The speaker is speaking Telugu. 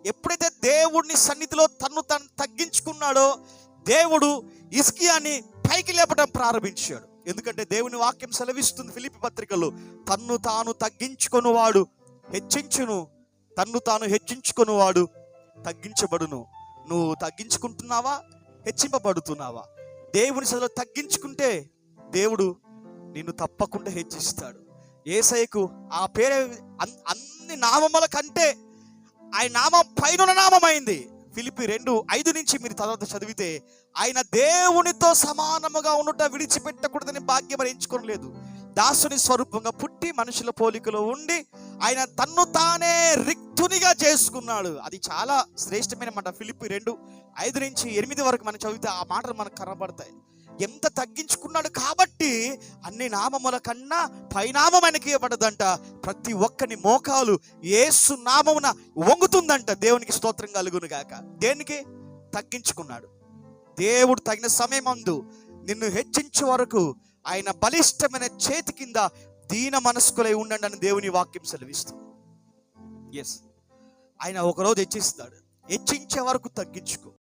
ఎప్పుడైతే దేవుడిని సన్నిధిలో తను తగ్గించుకున్నాడో దేవుడు హిజ్కియాని పైకి లేపడం ప్రారంభించాడు. ఎందుకంటే దేవుని వాక్యం సెలవిస్తుంది ఫిలిప్పీ పత్రికలో, తన్ను తాను తగ్గించుకొనువాడు హెచ్చించును, తన్ను తాను హెచ్చించుకొనువాడు తగ్గించబడును. నువ్వు తగ్గించుకుంటున్నావా, హెచ్చింపబడుతున్నావా? దేవుని సన్నిధిలో తగ్గించుకుంటే దేవుడు నిన్ను తప్పకుండా హెచ్చిస్తాడు. యేసయ్యకు ఆ పేరే అన్ని నామముల కంటే ఆయన నామం పైన నామం అయింది. ఫిలిప్పీ 2:5 నుంచి మీరు తర్వాత చదివితే, ఆయన దేవునితో సమానముగా ఉండుట విడిచిపెట్టకూడదని భాగ్యం ఎంచుకోలేదు. దాసుని స్వరూపంగా పుట్టి మనుషుల పోలికలో ఉండి ఆయన తన్ను తానే రిక్తునిగా చేసుకున్నాడు. అది చాలా శ్రేష్టమైన మాట. ఫిలిప్పీ 2:5 నుంచి 8 వరకు మనం చదివితే ఆ మాటలు మనకు కనబడతాయి. ఎంత తగ్గించుకున్నాడు కాబట్టి అన్ని నామముల కన్నా పైనామం ఆయనకి ఇవ్వబడదంట. ప్రతి ఒక్కని మోకాలు యేసు నామమున వంగుతుందంట. దేవునికి స్తోత్రం కలుగును గాక. దేనికి తగ్గించుకున్నాడు. దేవుడు తగిన సమయమందు నిన్ను హెచ్చించే వరకు ఆయన బలిష్టమైన చేతి కింద దీన మనస్కులై ఉండండి అని దేవుని వాక్యం సెలవిస్తుంది. ఎస్, ఆయన ఒకరోజు హెచ్చిస్తాడు. హెచ్చించే వరకు తగ్గించుకో.